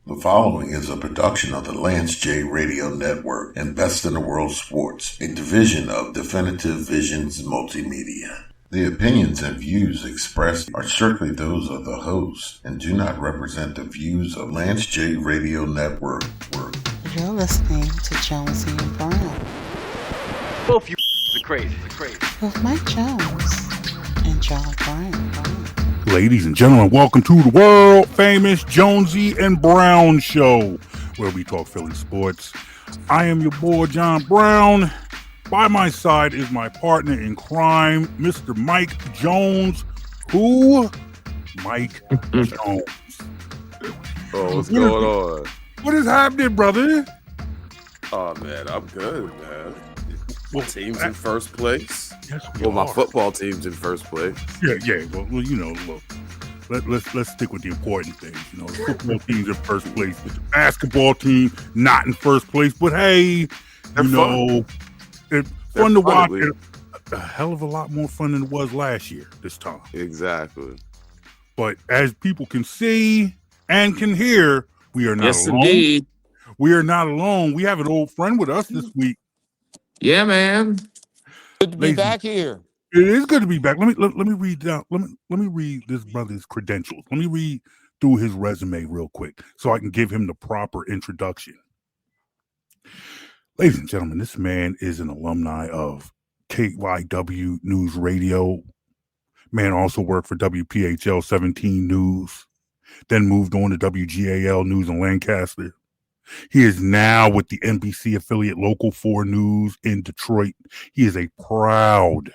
The following is a production of the Lance J Radio Network and Best in the World Sports, a division of Definitive Visions Multimedia. The opinions and views expressed are strictly those of the host and do not represent the views of Lance J Radio Network. You're listening to Jonesy and Brown. Both you are crazy. With Mike Jones and Charlie Brown. Ladies and gentlemen, welcome to the world famous Jonesy and Brown Show, where we talk Philly sports. I am your boy, John Brown. By my side is my partner in crime, Mr. Mike Jones. Who? Mike Jones. Oh, what's going on? What is happening, brother? Oh, man, I'm good, man. Well, team's in first place. Yes, we well, my are. football team's in first place. Yeah. Well, you know, look, let's stick with the important things. You know, the football team's in first place. The basketball team not in first place. But hey, They're fun. It's fun to watch. A hell of a lot more fun than it was last year this time. Exactly. But as people can see and can hear, we are not Yes, alone. indeed. We are not alone. We have an old friend with us this week. Yeah, man. Good to be Ladies, back here. It is good to be back. Let me read down. Let me read this brother's credentials. Let me read through his resume real quick so I can give him the proper introduction. Ladies and gentlemen, this man is an alumni of KYW Newsradio. Man also worked for WPHL17 News, then moved on to WGAL News in Lancaster. He is now with the NBC affiliate Local 4 News in Detroit. He is a proud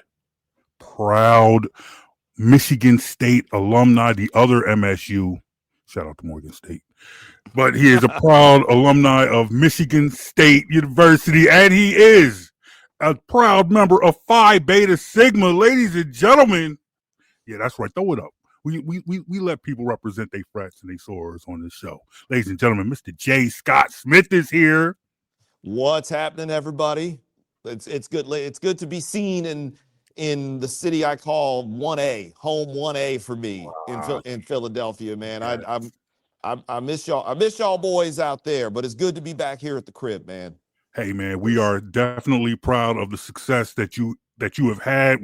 Michigan State alumni, the other MSU. Shout out to Morgan State. But he is a proud alumni of Michigan State University, and he is a proud member of Phi Beta Sigma. Ladies and gentlemen, yeah, that's right. Throw it up. We let people represent their frats and their sorors on this show. Ladies and gentlemen, Mr. J. Scott Smith is here. What's happening, everybody? It's good. It's good to be seen in the city I call 1A, home 1A for me in Philadelphia, man. Yes. I miss y'all. I miss y'all boys out there, but it's good to be back here at the crib, man. Hey, man, we are definitely proud of the success that you have had.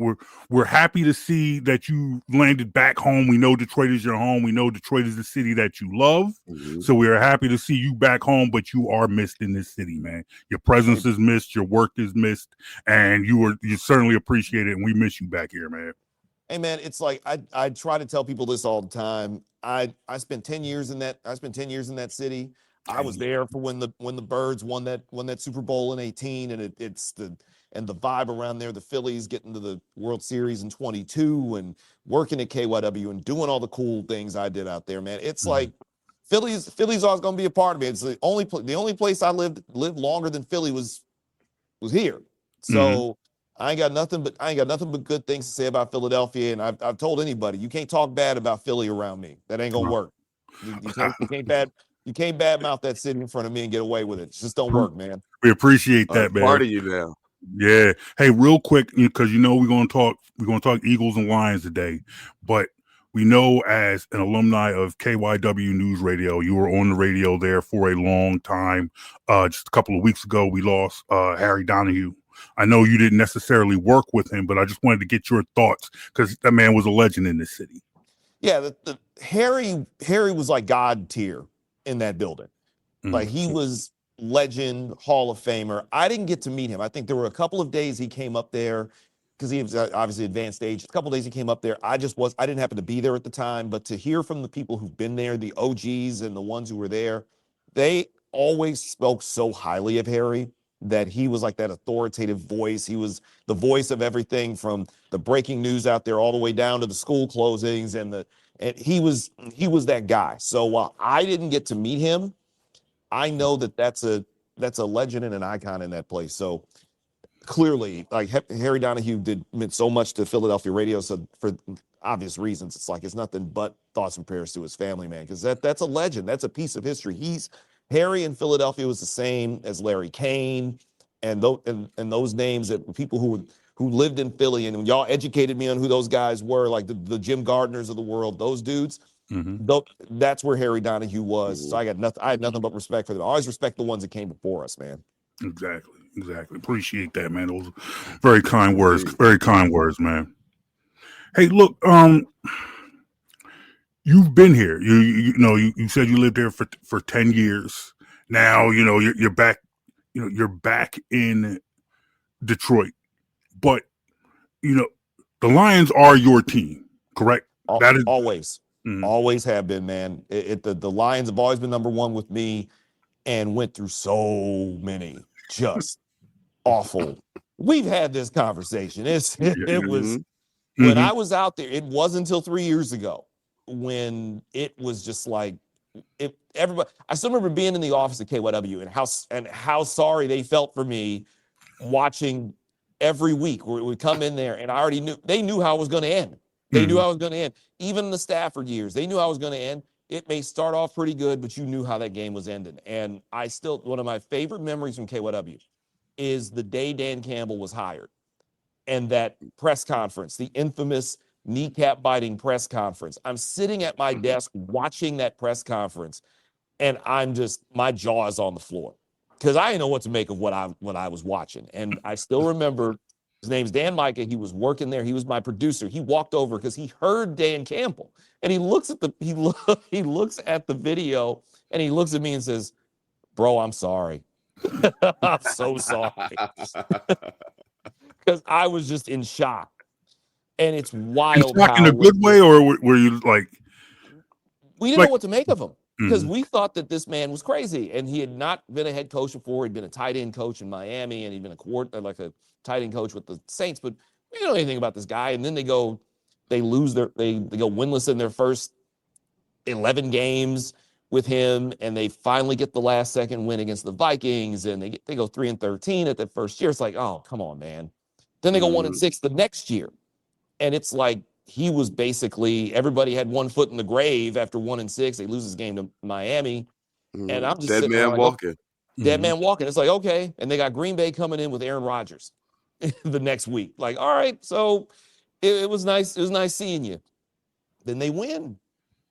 We're happy to see that you landed back home. We know Detroit is your home. We know Detroit is the city that you love. Mm-hmm. So we are happy to see you back home, but you are missed in this city, man. Your presence is missed, your work is missed, and you certainly appreciate it, and we miss you back here, man. Hey, man, it's like I try to tell people this all the time. I spent 10 years in that. I spent 10 years in that city. I was there for when the Birds won that Super Bowl in 2018, and the vibe around there, the Phillies getting to the World Series in 2022 and working at KYW and doing all the cool things I did out there, man. It's like Philly's always going to be a part of me. It's the only place I lived longer than Philly was here. So I ain't got nothing but good things to say about Philadelphia. And I've told anybody, you can't talk bad about Philly around me. That ain't going to work. You can't badmouth that city in front of me and get away with it. It just don't work, man. We appreciate that, man. Part of you now. Yeah. Hey, real quick, because we're gonna talk Eagles and Lions today, but we know as an alumni of KYW Newsradio, you were on the radio there for a long time. Just a couple of weeks ago, we lost Harry Donahue. I know you didn't necessarily work with him, but I just wanted to get your thoughts because that man was a legend in this city. Yeah, the Harry was like God tier in that building. Like he was legend, Hall of Famer. I didn't get to meet him. I think there were a couple of days he came up there because he was obviously advanced age. A couple of days he came up there. I didn't happen to be there at the time, but to hear from the people who've been there, the OGs and the ones who were there, they always spoke so highly of Harry that he was like that authoritative voice. He was the voice of everything from the breaking news out there all the way down to the school closings and he was that guy. So while I didn't get to meet him, I know that's a legend and an icon in that place. So clearly, like Harry Donahue meant so much to Philadelphia radio. So for obvious reasons, it's nothing but thoughts and prayers to his family, man, because that's a legend. That's a piece of history. Harry in Philadelphia was the same as Larry Kane and those names that people who lived in Philly. And when y'all educated me on who those guys were, like the Jim Gardners of the world, those dudes, Though that's where Harry Donahue was. So I had nothing but respect for them. I always respect the ones that came before us, man. Exactly. Appreciate that, man. Those very kind words. Very kind words, man. Hey, look, you've been here. You said you lived there for 10 years. Now, you're back, you're back in Detroit. But, the Lions are your team, correct? That is always. Always have been, man. The Lions have always been number one with me and went through so many just awful. We've had this conversation. It was when I was out there, it wasn't until 3 years ago when it was just like everybody. I still remember being in the office at KYW and how sorry they felt for me watching every week where it would come in there and I already knew they knew how it was going to end. They knew how it was going to end. Even in the Stafford years, they knew how it was going to end. It may start off pretty good, but you knew how that game was ending. And one of my favorite memories from KYW is the day Dan Campbell was hired and that press conference, the infamous kneecap biting press conference. I'm sitting at my desk watching that press conference and my jaw is on the floor because I didn't know what to make of what I was watching. And I still remember his name's Dan Micah. He was working there. He was my producer. He walked over because he heard Dan Campbell and he looks at the video and he looks at me and says, "Bro, I'm sorry." I'm so sorry. Because I was just in shock. And it's wild. Shock in a good way, or were you like? We didn't know what to make of him because we thought that this man was crazy. And he had not been a head coach before. He'd been a tight end coach in Miami and he'd been a tight end coach with the Saints. But we didn't know anything about this guy. And then they go winless in their first 11 games with him, and they finally get the last second win against the Vikings, and they go 3-13 at the first year. It's like, oh, come on, man. Then they go 1-6 the next year, and it's like he was basically everybody had one foot in the grave after 1-6. They lose this game to Miami, and I'm just dead man walking. Dead man walking. It's like, okay, and they got Green Bay coming in with Aaron Rodgers the next week. Like, all right, so it was nice. It was nice seeing you. Then they win.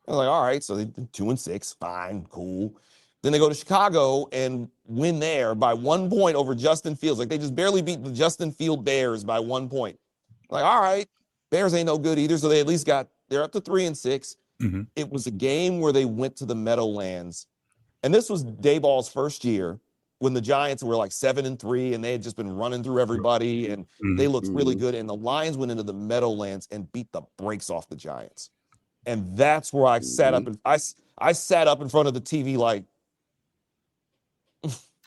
I'm like, all right, so they 2-6, fine, cool. Then they go to Chicago and win there by 1 point over Justin Fields. Like they just barely beat the Justin Field Bears by 1 point. Like, all right, Bears ain't no good either. So they at least they're up to 3-6. It was a game where they went to the Meadowlands. And this was Dayball's first year when the Giants were like 7-3 and they had just been running through everybody and they looked really good. And the Lions went into the Meadowlands and beat the brakes off the Giants. And that's where I sat up and I sat up in front of the TV like,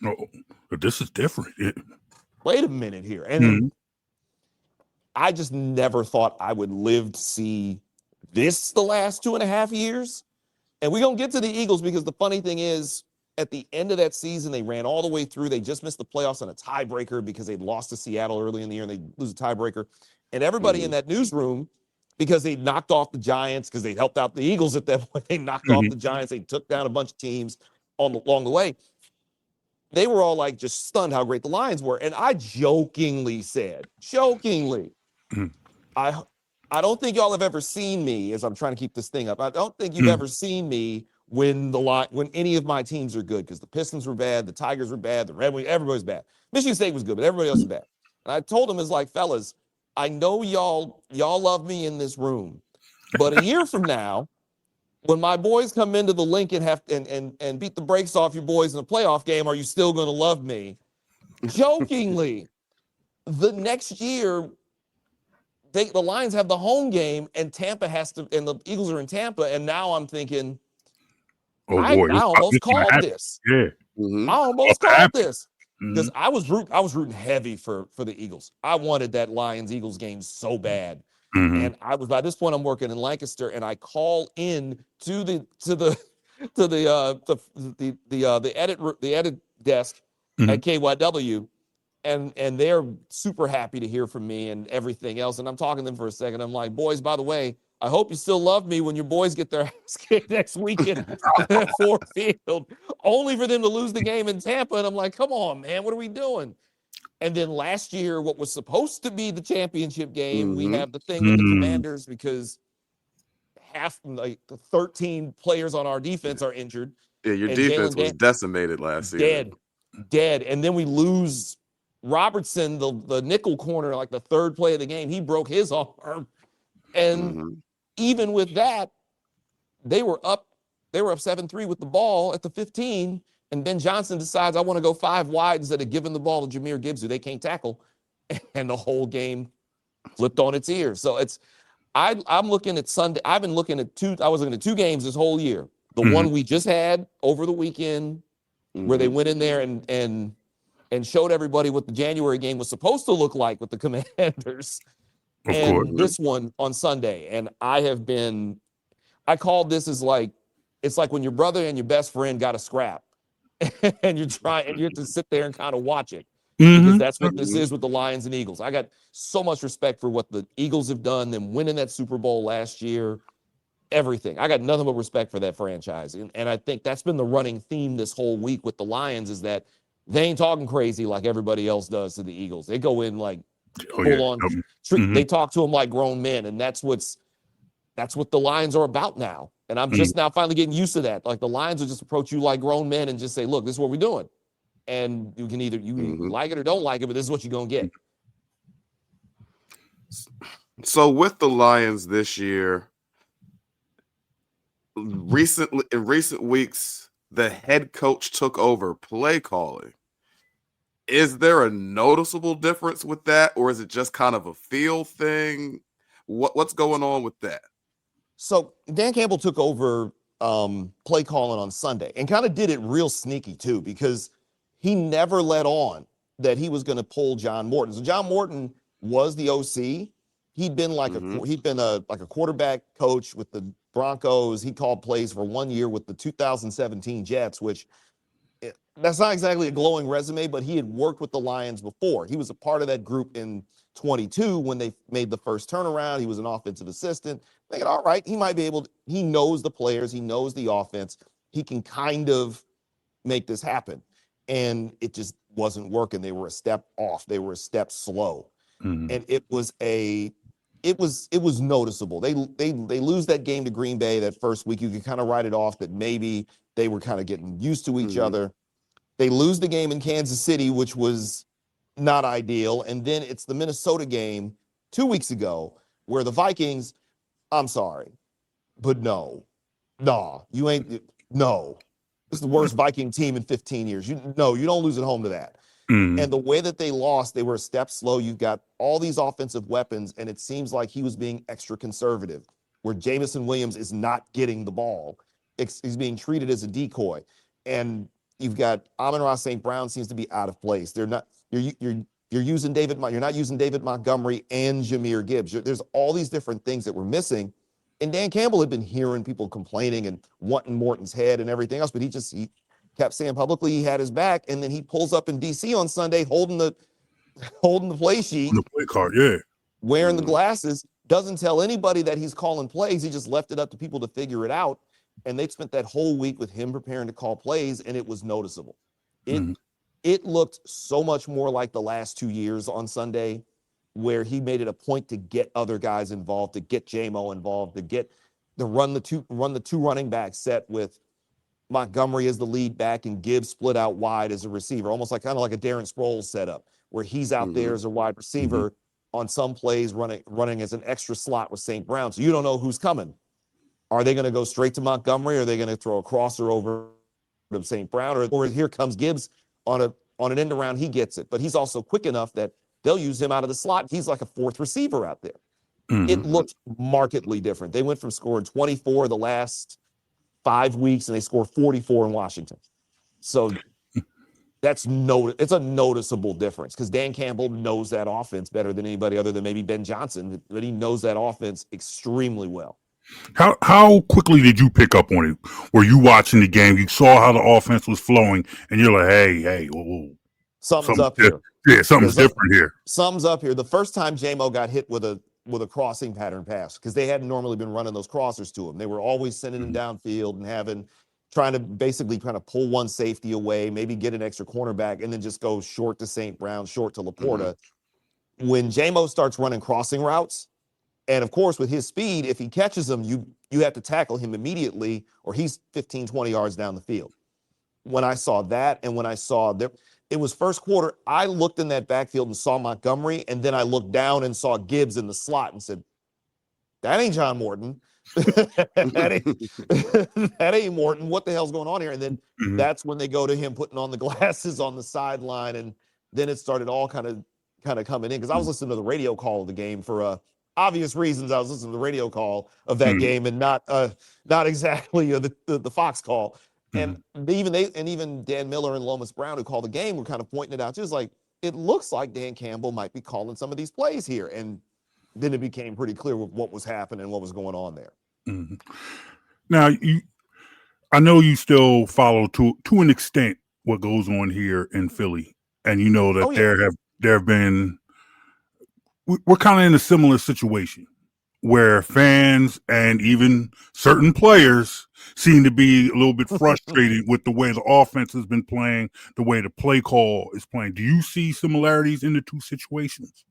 oh, this is different. Wait a minute here. And I just never thought I would live to see this the last 2.5 years. And we're going to get to the Eagles because the funny thing is at the end of that season, they ran all the way through. They just missed the playoffs on a tiebreaker because they'd lost to Seattle early in the year and they lose a tiebreaker. And everybody in that newsroom, because they knocked off the Giants, because they helped out the Eagles at that point. They knocked off the Giants. They took down a bunch of teams along the way. They were all like just stunned how great the Lions were. And I jokingly said, I don't think y'all have ever seen me, as I'm trying to keep this thing up, I don't think you've ever seen me when any of my teams are good, because the Pistons were bad, the Tigers were bad, the Red Wings, everybody's bad. Michigan State was good, but everybody else is bad. And I told them, it's like, fellas, I know y'all love me in this room, but a year from now, when my boys come into the Lincoln and beat the brakes off your boys in a playoff game, are you still going to love me? Jokingly, the next year, the Lions have the home game, and Tampa has to, and the Eagles are in Tampa, and now I'm thinking, I almost called this. Yeah, I almost called this. Because I was rooting heavy for the Eagles. I wanted that Lions-Eagles game so bad. And I was, by this point, I'm working in Lancaster, and I call in to the edit desk at KYW, and they're super happy to hear from me and everything else. And I'm talking to them for a second. I'm like, boys, by the way, I hope you still love me when your boys get their ass kicked next weekend at Ford Field, only for them to lose the game in Tampa. And I'm like, come on, man, what are we doing? And then last year, what was supposed to be the championship game, we have the thing with the Commanders, because half, like 13 players on our defense are injured. Yeah, your And defense Jalen was decimated last season. dead. And then we lose Robertson, the nickel corner, like the third play of the game. He broke his arm. And even with that, they were up 7-3 with the ball at the 15. And Ben Johnson decides, I want to go 5 wide instead of giving the ball to Jahmyr Gibbs, who they can't tackle. And the whole game flipped on its ear. So I'm looking at Sunday. I was looking at 2 games this whole year. The one we just had over the weekend, where they went in there and showed everybody what the January game was supposed to look like with the Commanders. This one on Sunday. And I called this as like, it's like when your brother and your best friend got a scrap and you have to sit there and kind of watch it, because that's what this is with the Lions and Eagles. I got so much respect for what the Eagles have done, them winning that Super Bowl last year, everything. I got nothing but respect for that franchise. And I think that's been the running theme this whole week with the Lions, is that they ain't talking crazy like everybody else does to the Eagles. They go in like full on. They talk to them like grown men, and that's what the Lions are about now. And I'm just now finally getting used to that. Like, the Lions will just approach you like grown men and just say, look, this is what we're doing. And you can either like it or don't like it, but this is what you're going to get. So with the Lions this year, in recent weeks, the head coach took over play calling. Is there a noticeable difference with that, or is it just kind of a feel thing? What's going on with that? So Dan Campbell took over play calling on Sunday and kind of did it real sneaky too, because he never let on that he was going to pull John Morton. So John Morton was the OC. He'd been like a quarterback coach with the Broncos. He called plays for 1 year with the 2017 Jets, which that's not exactly a glowing resume, but he had worked with the Lions before. He was a part of that group in 22 when they made the first turnaround. He was an offensive assistant. Thinking, all right, he might be able to, he knows the players, he knows the offense. He can kind of make this happen. And it just wasn't working. They were a step off. They were a step slow. And it was noticeable. They lose that game to Green Bay that first week. You could kind of write it off that maybe they were kind of getting used to each other. They lose the game in Kansas City, which was not ideal. And then it's the Minnesota game 2 weeks ago where the Vikings, I'm sorry, but no, you ain't, no. This is the worst Viking team in 15 years. You don't lose at home to that. And the way that they lost, they were a step slow. You've got all these offensive weapons, and it seems like he was being extra conservative, where Jamison Williams is not getting the ball. He's being treated as a decoy. And you've got Amon-Ra St. Brown seems to be out of place. They're not, you're using you're not using David Montgomery and Jahmyr Gibbs. There's all these different things that were missing. And Dan Campbell had been hearing people complaining and wanting Morton's head and everything else, but he kept saying publicly he had his back. And then he pulls up in DC on Sunday holding the play sheet, the play card, yeah, wearing the glasses, doesn't tell anybody that he's calling plays. He just left it up to people to figure it out. And they spent that whole week with him preparing to call plays, and it was noticeable. It looked so much more like the last 2 years on Sunday, where he made it a point to get other guys involved, to get J-Mo involved, to run the two running back set with Montgomery as the lead back and Gibbs split out wide as a receiver, almost like kind of like a Darren Sproles setup, where he's out there as a wide receiver on some plays running as an extra slot with St. Brown. So you don't know who's coming. Are they going to go straight to Montgomery? Or are they going to throw a crosser over to St. Brown? Or here comes Gibbs on an end around, he gets it. But he's also quick enough that they'll use him out of the slot. He's like a fourth receiver out there. It looked markedly different. They went from scoring 24 the last 5 weeks, and they scored 44 in Washington. So it's a noticeable difference, because Dan Campbell knows that offense better than anybody other than maybe Ben Johnson, but he knows that offense extremely well. How quickly did you pick up on it? Were you watching the game? You saw how the offense was flowing, and you're like, hey, whoa. Something's up here. Yeah, something's different here. Something's up here. The first time J-Mo got hit with a crossing pattern pass, because they hadn't normally been running those crossers to him. They were always sending him downfield and trying to basically kind of pull one safety away, maybe get an extra cornerback, and then just go short to St. Brown, short to Laporta. When J-Mo starts running crossing routes, And of course, with his speed, if he catches him, you have to tackle him immediately, or he's 15, 20 yards down the field. When I saw that, and when I saw that it was first quarter, I looked in that backfield and saw Montgomery, and then I looked down and saw Gibbs in the slot and said, that ain't John Morton. that ain't Morton. What the hell's going on here? And then that's when they go to him putting on the glasses on the sideline, and then it started all kind of coming in, because I was listening to the radio call of the game for obvious reasons. I was listening to the radio call of that game and not exactly the Fox call. And even Dan Miller and Lomas Brown, who called the game, were kind of pointing it out. Just like, it looks like Dan Campbell might be calling some of these plays here. And then it became pretty clear what was happening and what was going on there. Now, I know you still follow to an extent what goes on here in Philly, and you know that there have been. We're kind of in a similar situation where fans and even certain players seem to be a little bit frustrated with the way the offense has been playing, the way the play call is playing. Do you see similarities in the two situations?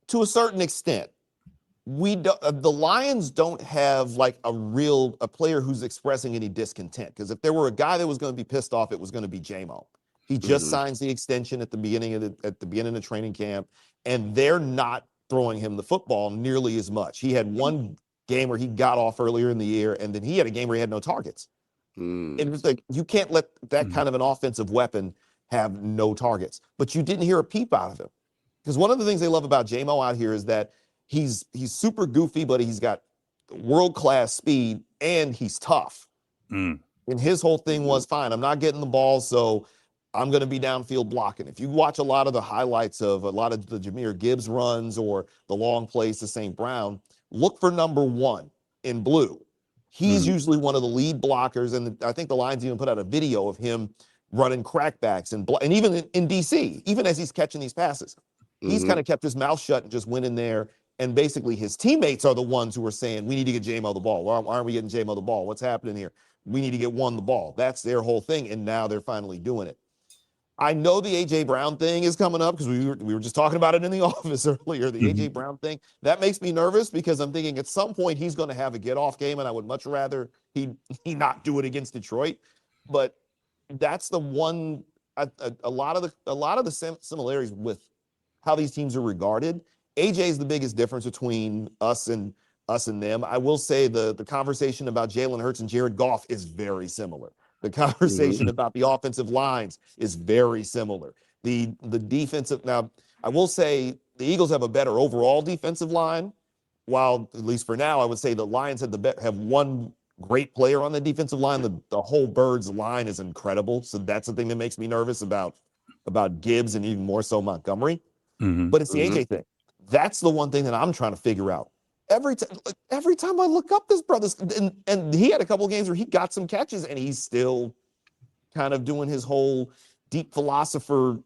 To a certain extent. The Lions don't have like a player who's expressing any discontent, because if there were a guy that was going to be pissed off, it was going to be J-Mo. He just signs the extension at the beginning of training camp, and they're not throwing him the football nearly as much. He had one game where he got off earlier in the year, and then he had a game where he had no targets. And it was like, you can't let that kind of an offensive weapon have no targets. But you didn't hear a peep out of him, because one of the things they love about J-Mo out here is that he's super goofy, but he's got world-class speed, and he's tough. And his whole thing was, fine, I'm not getting the ball, so I'm going to be downfield blocking. If you watch a lot of the highlights of a lot of the Jahmyr Gibbs runs or the long plays to St. Brown, look for number 1 in blue. He's usually one of the lead blockers, and I think the Lions even put out a video of him running crackbacks, and even in DC, even as he's catching these passes. He's kind of kept his mouth shut and just went in there, and basically his teammates are the ones who are saying, we need to get J-Mo the ball. Why aren't we getting J-Mo the ball? What's happening here? We need to get one the ball. That's their whole thing, and now they're finally doing it. I know the A.J. Brown thing is coming up, because we were just talking about it in the office earlier. The A.J. Brown thing, that makes me nervous, because I'm thinking at some point he's going to have a get-off game, and I would much rather he not do it against Detroit. But that's the one, a lot of the similarities with how these teams are regarded. A.J. is the biggest difference between us and them. I will say the conversation about Jalen Hurts and Jared Goff is very similar. The conversation about the offensive lines is very similar. The defensive, now, I will say the Eagles have a better overall defensive line, while, at least for now, I would say the Lions have one great player on the defensive line. The whole Birds line is incredible. So that's the thing that makes me nervous about Gibbs, and even more so Montgomery. But it's the A.J. thing. That's the one thing that I'm trying to figure out. Every time I look up this brother's, and he had a couple of games where he got some catches, and he's still kind of doing his whole deep philosopher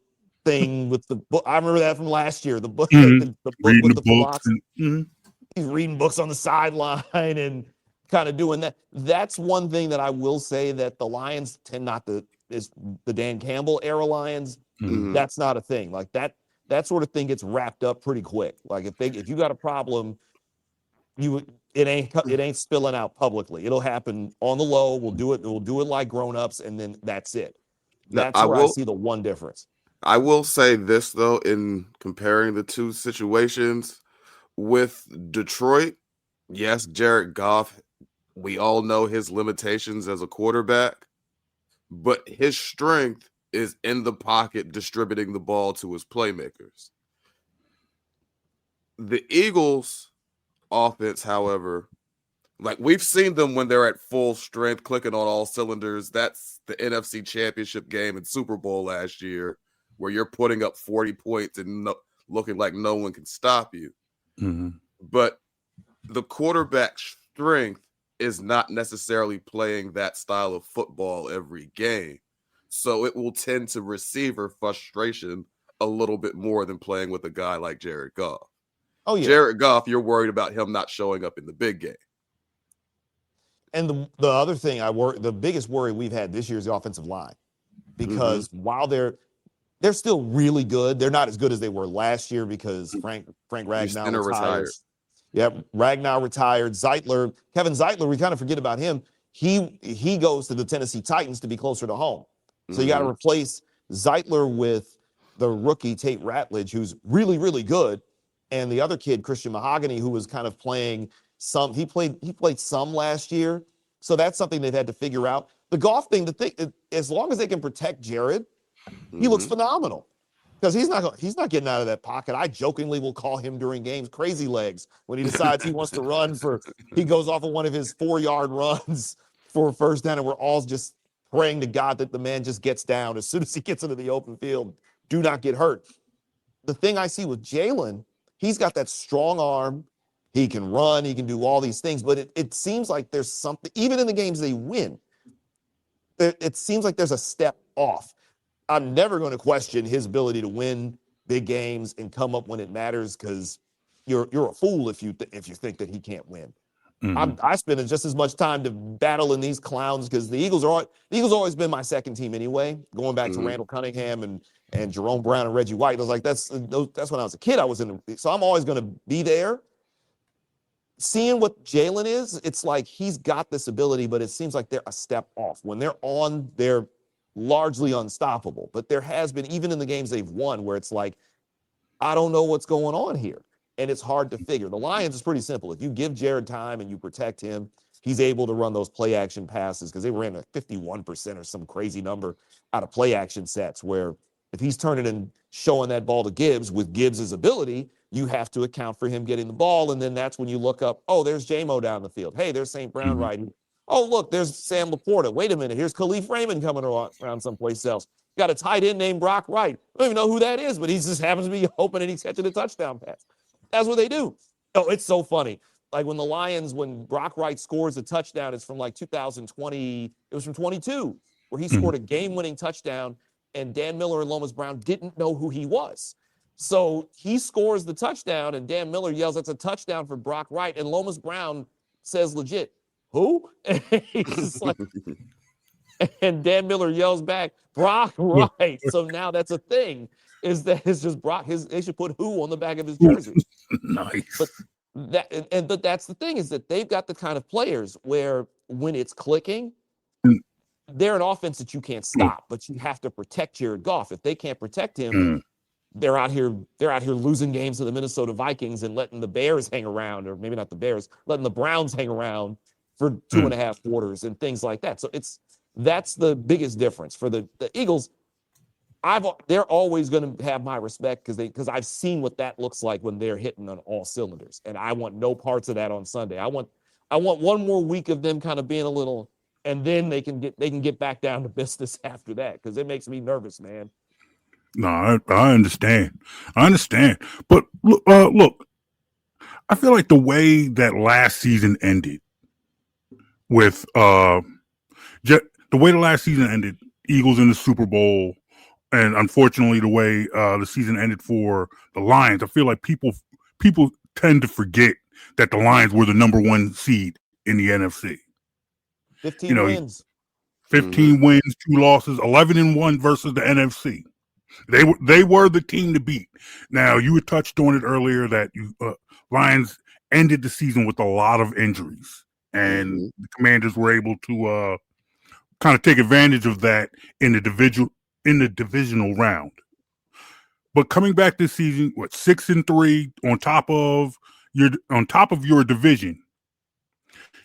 thing with the book. I remember that from last year. The book, the book with the philosophy. He's reading books on the sideline and kind of doing that. That's one thing that I will say that the Lions tend not to, is the Dan Campbell era Lions. That's not a thing. Like that sort of thing gets wrapped up pretty quick. Like if you got a problem, it ain't spilling out publicly. It'll happen on the low. We'll do it like grown-ups, and then that's it. That's where I see the one difference. I will say this, though, in comparing the two situations with Detroit, yes, Jared Goff, we all know his limitations as a quarterback, but his strength is in the pocket distributing the ball to his playmakers. The Eagles' offense, however, like we've seen them when they're at full strength, clicking on all cylinders. That's the NFC Championship game and Super Bowl last year, where you're putting up 40 points and looking like no one can stop you. But the quarterback's strength is not necessarily playing that style of football every game. So it will tend to receiver frustration a little bit more than playing with a guy like Jared Goff. Oh, yeah. Jared Goff, you're worried about him not showing up in the big game. And the other thing the biggest worry we've had this year is the offensive line, because while they're still really good, they're not as good as they were last year, because Frank Ragnow retired. Yep, Ragnar retired. Kevin Zeitler, we kind of forget about him. He goes to the Tennessee Titans to be closer to home. So you got to replace Zeitler with the rookie Tate Ratledge, who's really, really good, and the other kid, Christian Mahogany, who was kind of playing some. He played some last year, so that's something they've had to figure out. The golf thing, as long as they can protect Jared, he looks phenomenal. Because he's not getting out of that pocket. I jokingly will call him during games crazy legs when he decides he wants to run he goes off of one of his 4-yard runs for a first down, and we're all just praying to God that the man just gets down as soon as he gets into the open field. Do not get hurt. The thing I see with Jalen, he's got that strong arm. He can run. He can do all these things. But it seems like there's something, even in the games they win, it seems like there's a step off. I'm never going to question his ability to win big games and come up when it matters, because you're a fool if you think that he can't win. I spend just as much time to battle in these clowns, because the Eagles always been my second team anyway. Going back to Randall Cunningham and Jerome Brown and Reggie White, I was like, that's when I was a kid. So I'm always going to be there. Seeing what Jalen is, it's like he's got this ability, but it seems like they're a step off. When they're on, they're largely unstoppable. But there has been, even in the games they've won, where it's like, I don't know what's going on here. And it's hard to figure. The Lions is pretty simple. If you give Jared time and you protect him, he's able to run those play action passes, because they ran a 51% or some crazy number out of play action sets, where if he's turning and showing that ball to Gibbs with Gibbs's ability, you have to account for him getting the ball. And then that's when you look up, oh, there's J-Mo down the field. Hey, there's St. Brown riding. Oh, look, there's Sam Laporta. Wait a minute. Here's Khalif Raymond coming around someplace else. Got a tight end named Brock Wright. I don't even know who that is, but he just happens to be open and he's catching a touchdown pass. That's what they do. Oh, it's so funny. Like when Brock Wright scores a touchdown, it's from like 2020. It was from 22, where he scored a game-winning touchdown, and Dan Miller and Lomas Brown didn't know who he was. So he scores the touchdown, and Dan Miller yells, "That's a touchdown for Brock Wright." And Lomas Brown says legit, "Who?" And he's just like, and Dan Miller yells back, "Brock Wright." So now that's a thing. Is that it's just Brock? They should put "who" on the back of his jersey. Nice. But that's the thing, is that they've got the kind of players where when it's clicking, they're an offense that you can't stop, but you have to protect Jared Goff. If they can't protect him, they're out here losing games to the Minnesota Vikings and letting the Bears hang around, or maybe not the Bears, letting the Browns hang around for 2.5 quarters and things like that. So that's the biggest difference for the Eagles. They're always going to have my respect, because I've seen what that looks like when they're hitting on all cylinders, and I want no parts of that on Sunday. I want one more week of them kind of being a little, and then they can get back down to business after that, because it makes me nervous, man. No, I understand. But look, I feel like the way that last season ended with the way the last season ended, Eagles in the Super Bowl, and unfortunately the way the season ended for the Lions, I feel like people tend to forget that the Lions were the number 1 seed in the NFC. 15 wins. 15 wins, 2 losses, 11-1 versus the NFC. They were the team to beat. Now, you had touched on it earlier that Lions ended the season with a lot of injuries, and the Commanders were able to kind of take advantage of that in the divisional round. But coming back this season, 6-3 on top of your division.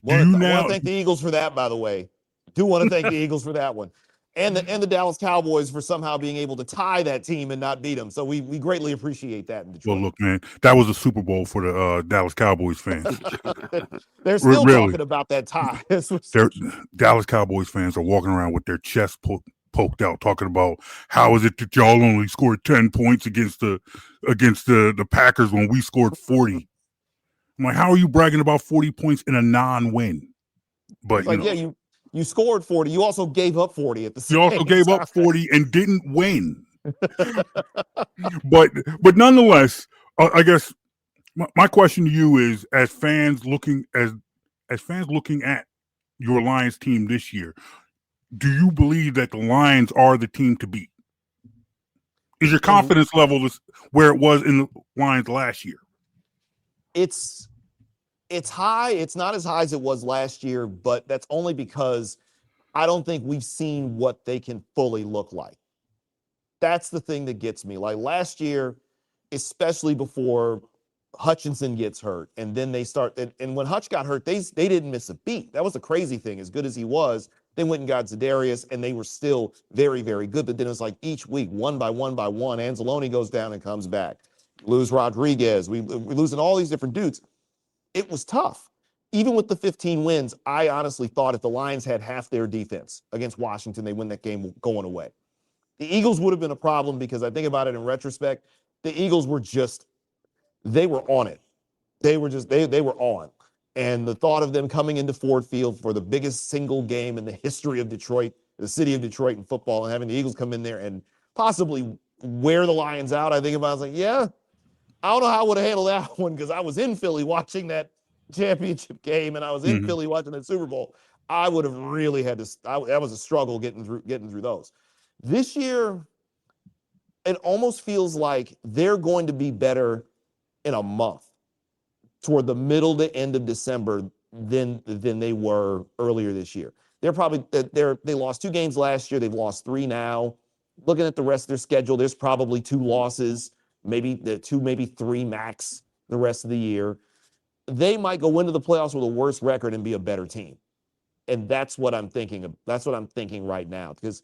I want to thank the Eagles for that, by the way. Do want to thank the Eagles for that one. And the Dallas Cowboys for somehow being able to tie that team and not beat them. So we greatly appreciate that in Detroit. Well, look, man, that was a Super Bowl for the Dallas Cowboys fans. They're still talking about that tie. Dallas Cowboys fans are walking around with their chests poked out, talking about how is it that y'all only scored 10 points against the Packers when we scored 40. I'm like, how are you bragging about 40 points in a non-win? But you scored 40. You also gave up 40 at the same time. You also gave up 40 and didn't win. but nonetheless, I guess my question to you is, as fans looking at your Lions team this year, do you believe that the Lions are the team to beat? Is your confidence level where it was in the Lions last year? It's It's high. It's not as high as it was last year, but that's only because I don't think we've seen what they can fully look like. That's the thing that gets me. Like last year, especially before Hutchinson gets hurt, and then they start. And when Hutch got hurt, they didn't miss a beat. That was the crazy thing. As good as he was, they went and got Za'Darius, and they were still very, very good. But then it was like each week, one by one by one, Anzalone goes down and comes back. Lose Rodriguez. We're losing all these different dudes. It was tough. Even with the 15 wins, I honestly thought if the Lions had half their defense against Washington, they win that game going away. The Eagles would have been a problem because I think about it in retrospect, the Eagles were just, they were on it. They were just, they were on. And the thought of them coming into Ford Field for the biggest single game in the history of Detroit, the city of Detroit in football, and having the Eagles come in there and possibly wear the Lions out, I think about it, I was like, yeah, I don't know how I would have handled that one because I was in Philly watching that championship game and I was in Philly watching that Super Bowl. I would have really had to, that was a struggle getting through those. This year, it almost feels like they're going to be better in a month toward the middle to end of December than they were earlier this year. They're probably they lost 2 games last year. They've lost 3 now. Looking at the rest of their schedule, there's probably 2 losses, maybe 2, maybe 3 max the rest of the year. They might go into the playoffs with a worse record and be a better team. And that's what I'm thinking of. That's what I'm thinking right now. Because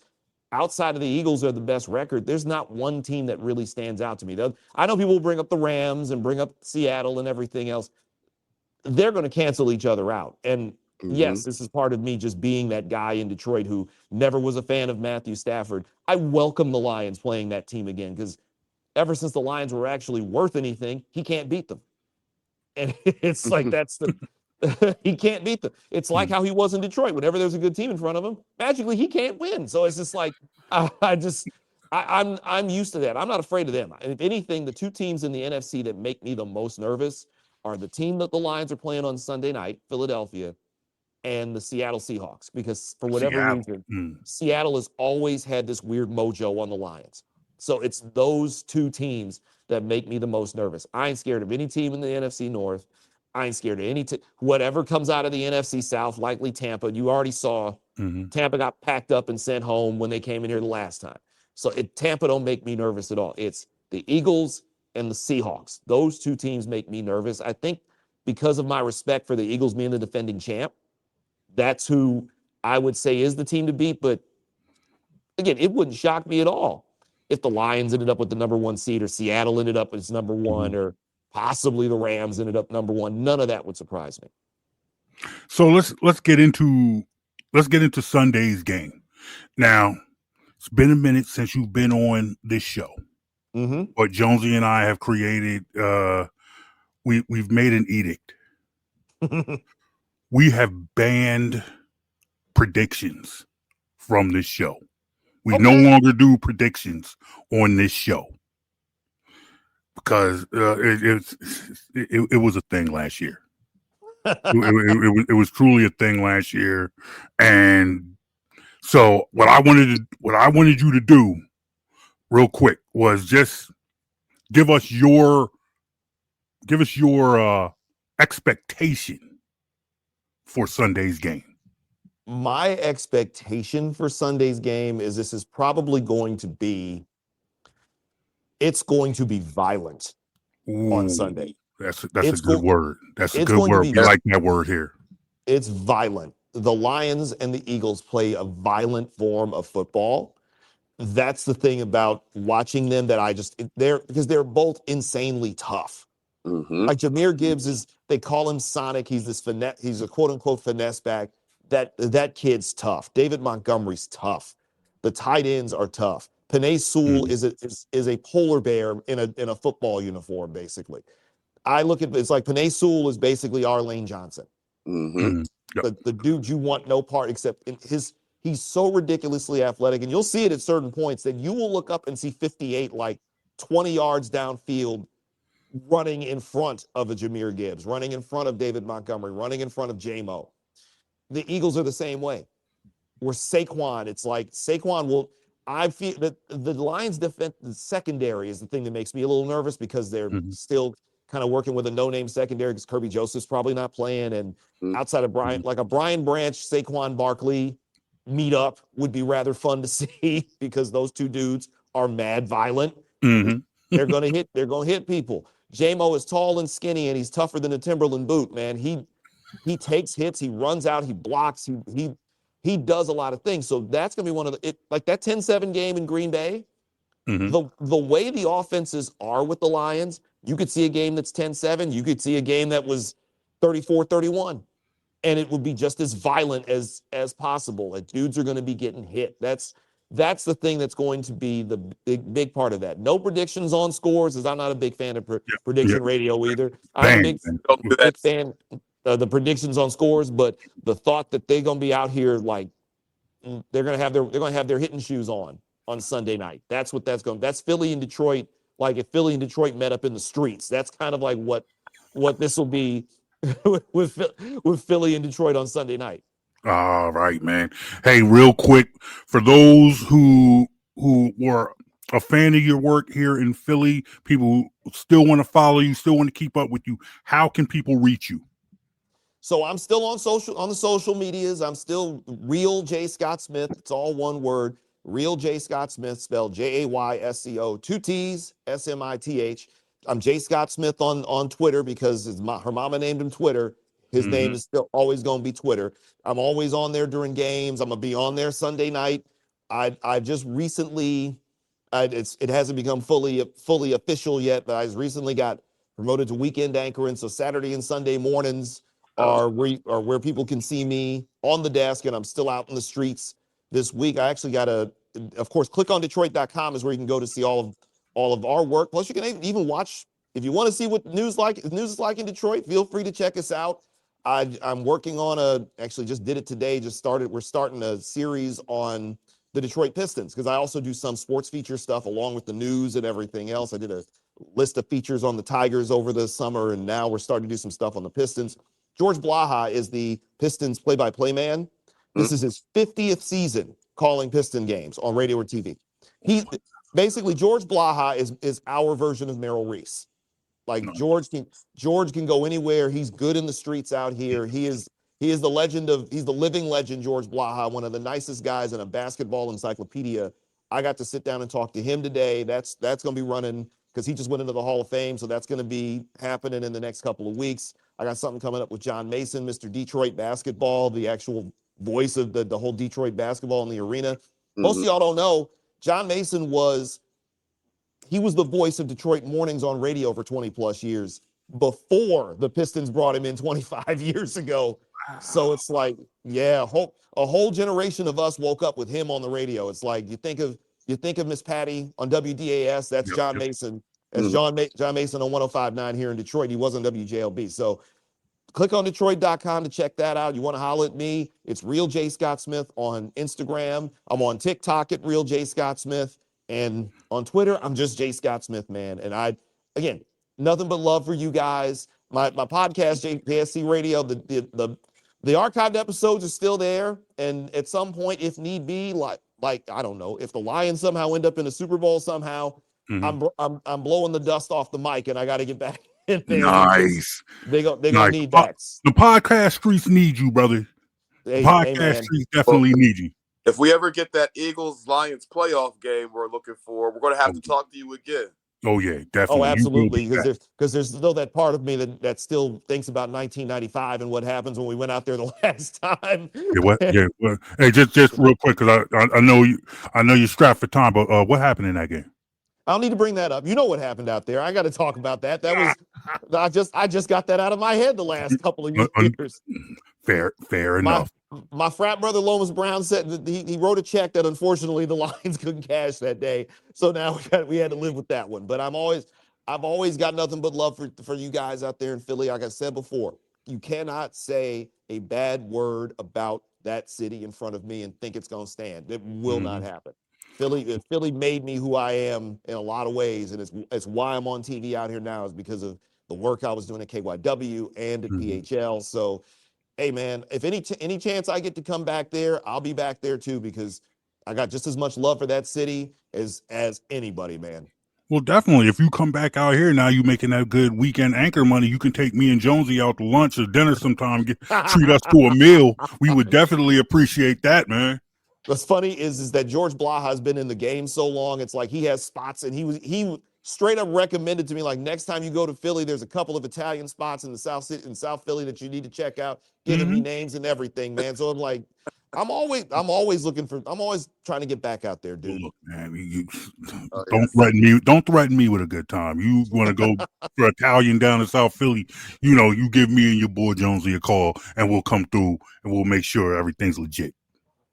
outside of the Eagles are the best record, there's not one team that really stands out to me. I know people will bring up the Rams and bring up Seattle and everything else. They're going to cancel each other out. And yes, this is part of me just being that guy in Detroit who never was a fan of Matthew Stafford. I welcome the Lions playing that team again because ever since the Lions were actually worth anything, he can't beat them. And it's like that's the he can't beat them. It's like how he was in Detroit. Whenever there's a good team in front of him, magically he can't win. So it's just like I'm used to that. I'm not afraid of them. And if anything, the 2 teams in the NFC that make me the most nervous are the team that the Lions are playing on Sunday night, Philadelphia, and the Seattle Seahawks. Because for whatever reason, Seattle has always had this weird mojo on the Lions. So it's those 2 teams that make me the most nervous. I ain't scared of any team in the NFC North. I ain't scared of any whatever comes out of the NFC South, likely Tampa. You already saw Tampa got packed up and sent home when they came in here the last time. So Tampa don't make me nervous at all. It's the Eagles and the Seahawks. Those 2 teams make me nervous. I think because of my respect for the Eagles being the defending champ, that's who I would say is the team to beat. But again, it wouldn't shock me at all if the Lions ended up with the number 1 seed or Seattle ended up as number 1 or possibly the Rams ended up number 1. None of that would surprise me. So let's get into Sunday's game. Now, it's been a minute since you've been on this show. But Jonesy and I have created we've made an edict. We have banned predictions from this show. We no longer do predictions on this show because it was a thing last year. It was truly a thing last year, and so what I wanted you to do, real quick, was just give us your expectation for Sunday's game. My expectation for Sunday's game is this is probably going to be violent on Sunday. That's a good word. That's a good word. We like that word here. It's violent. The Lions and the Eagles play a violent form of football. That's the thing about watching them that because they're both insanely tough. Like Jahmyr Gibbs they call him Sonic. He's this finesse. He's a quote unquote finesse back. That kid's tough. David Montgomery's tough. The tight ends are tough. Penei Sewell is a polar bear in a football uniform, basically. I look at it's like Penei Sewell is basically our Lane Johnson. The dude you want no part except in he's so ridiculously athletic, and you'll see it at certain points that you will look up and see 58 like 20 yards downfield running in front of a Jahmyr Gibbs, running in front of David Montgomery, running in front of J-Mo. The Eagles are the same way. Where Saquon, it's like Saquon I feel that the Lions' defense, the secondary is the thing that makes me a little nervous because they're still kind of working with a no-name secondary because Kirby Joseph's probably not playing. And Mhm. outside of Brian, like a Brian Branch, Saquon Barkley meetup would be rather fun to see because those two dudes are mad violent. Mm-hmm. They're gonna hit people. J-Mo is tall and skinny, and he's tougher than a Timberland boot, man. He takes hits, he runs out, he blocks, he does a lot of things. So that's gonna be one of like that 10-7 game in Green Bay. Mm-hmm. The way the offenses are with the Lions, you could see a game that's 10-7, you could see a game that was 34-31. And it would be just as violent as possible. And dudes are going to be getting hit. That's the thing that's going to be the big part of that. No predictions on scores, as I'm not a big fan of prediction radio either. I'm a big fan of the predictions on scores, but the thought that they're going to be out here like they're going to have their hitting shoes on Sunday night. That's Philly and Detroit. Like if Philly and Detroit met up in the streets, that's kind of like what this will be with Philly and Detroit on Sunday night. All right, man. Hey, real quick, for those who were a fan of your work here in Philly, people who still want to follow you, still want to keep up with you, how can people reach you? So I'm still on the social medias. I'm still Real J Scott Smith. It's all one word. Real J Scott Smith, spelled JAYSCO, 2 T's, SMITH. I'm J Scott Smith on Twitter because her mama named him Twitter. His name is still always going to be Twitter. I'm always on there during games. I'm going to be on there Sunday night. I just recently, it hasn't become fully official yet, but I just recently got promoted to weekend anchoring. So Saturday and Sunday mornings are where people can see me on the desk, and I'm still out in the streets this week. I actually got of course, clickondetroit.com is where you can go to see all of our work. Plus, you can even watch, if you want to see what news is like in Detroit, feel free to check us out. I'm working on actually just did it today, we're starting a series on the Detroit Pistons because I also do some sports feature stuff along with the news and everything else. I did a list of features on the Tigers over the summer, and now we're starting to do some stuff on the Pistons. George Blaha is the Pistons play-by-play man. This is his 50th season calling Piston games on radio or TV. Basically, George Blaha is our version of Merrill Reese. Like George can go anywhere. He's good in the streets out here. He is he's the living legend, George Blaha, one of the nicest guys in a basketball encyclopedia. I got to sit down and talk to him today. That's going to be running because he just went into the Hall of Fame. So that's going to be happening in the next couple of weeks. I got something coming up with John Mason, Mr. Detroit basketball, the actual voice of the whole Detroit basketball in the arena. Most of y'all don't know, John Mason was the voice of Detroit mornings on radio for 20 plus years before the Pistons brought him in 25 years ago. So it's like, yeah, a whole generation of us woke up with him on the radio. It's like you think of Miss Patty on WDAS, that's John Mason. That's John Mason on 105.9 here in Detroit. He was on WJLB. So click on Detroit.com to check that out. You want to holler at me? It's Real J Scott Smith on Instagram. I'm on TikTok at Real J Scott Smith. And on Twitter, I'm just J Scott Smith, man. And again, nothing but love for you guys. My podcast, JSC Radio, the archived episodes are still there. And at some point, if need be, like I don't know, if the Lions somehow end up in a Super Bowl somehow, I'm blowing the dust off the mic, and I got to get back in there. Nice. They're gonna need that. The podcast streets need you, brother. The podcast streets definitely need you. If we ever get that Eagles-Lions playoff game we're looking for, we're going to have to talk to you again. Oh, yeah, definitely. Oh, absolutely. Because there's still that part of me that still thinks about 1995 and what happens when we went out there the last time. Hey, just real quick, because I know you're strapped for time, but what happened in that game? I don't need to bring that up. You know what happened out there. I got to talk about that. That was I just got that out of my head the last couple of years. Fair enough. My frat brother Lomas Brown said that he wrote a check that unfortunately the Lions couldn't cash that day. So now we had to live with that one. But I've always got nothing but love for you guys out there in Philly. Like I said before, you cannot say a bad word about that city in front of me and think it's going to stand. It will not happen. Philly made me who I am in a lot of ways, and it's why I'm on TV out here now, is because of the work I was doing at KYW and at PHL. So, hey man, if any chance I get to come back there, I'll be back there too, because I got just as much love for that city as anybody, man. Well, definitely. If you come back out here now, you making that good weekend anchor money. You can take me and Jonesy out to lunch or dinner sometime. Treat us to a meal. We would definitely appreciate that, man. What's funny is that George Blaha has been in the game so long. It's like he has spots, and he straight up recommended to me, like, next time you go to Philly, there's a couple of Italian spots in the South Philly that you need to check out. Giving me names and everything, man. So I'm like, I'm always trying to get back out there, dude. Look, man, don't threaten me with a good time. You want to go for Italian down in South Philly? You give me and your boy Jonesy a call, and we'll come through and we'll make sure everything's legit.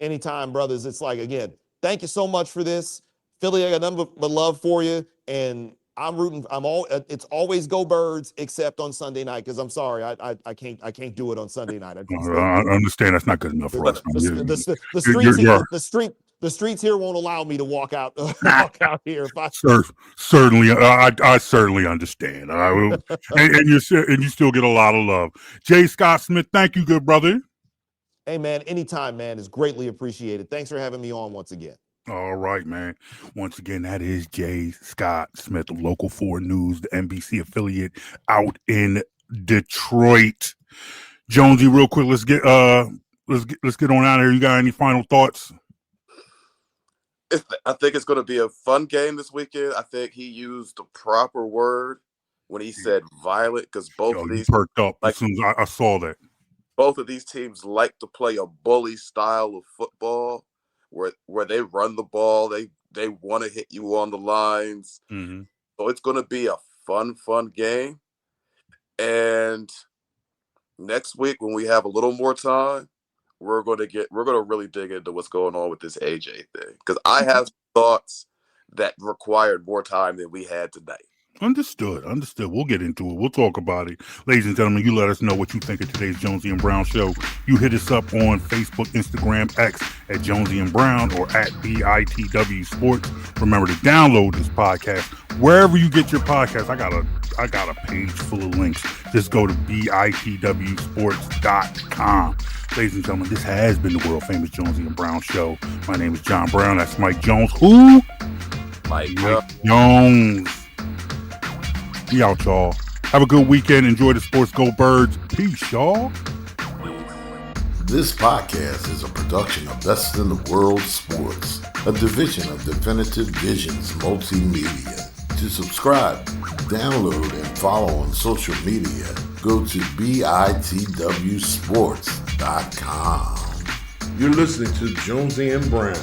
Anytime, brothers. It's like, again, thank you so much for this. Philly, I got nothing but love for you, and I'm rooting. It's always go Birds, except on Sunday night, because I'm sorry, I can't do it on Sunday night. I understand that's not good enough for us. The streets here won't allow me to walk out here. Certainly, I certainly understand. And you still get a lot of love. J. Scott Smith, thank you, good brother. Hey, man, anytime, man. It's greatly appreciated. Thanks for having me on once again. All right, man. Once again, that is J. Scott Smith of Local 4 News, the NBC affiliate out in Detroit. Jonesy, real quick, let's get on out of here. You got any final thoughts? I think it's going to be a fun game this weekend. I think he used the proper word when he said violent, because both of these perked up as soon as I saw that. Both of these teams like to play a bully style of football where they run the ball. They want to hit you on the lines. Mm-hmm. So it's going to be a fun game. And next week, when we have a little more time, we're going to really dig into what's going on with this AJ thing, because I have thoughts that required more time than we had tonight. Understood. We'll get into it. We'll talk about it. Ladies and gentlemen, you let us know what you think of today's Jonesy and Brown show. You hit us up on Facebook, Instagram, X at Jonesy and Brown or at BITW Sports. Remember to download this podcast wherever you get your podcast. I got a page full of links. Just go to BITWsports.com. Ladies and gentlemen, this has been the world famous Jonesy and Brown show. My name is John Brown. That's Mike Jones. Who? Mike Jones. We out, y'all. Have a good weekend. Enjoy the sports. Go Birds. Peace, y'all. This podcast is a production of Best in the World Sports, a division of Definitive Visions Multimedia. To subscribe, download, and follow on social media, go to BITWsports.com. You're listening to Jonesy and Brown.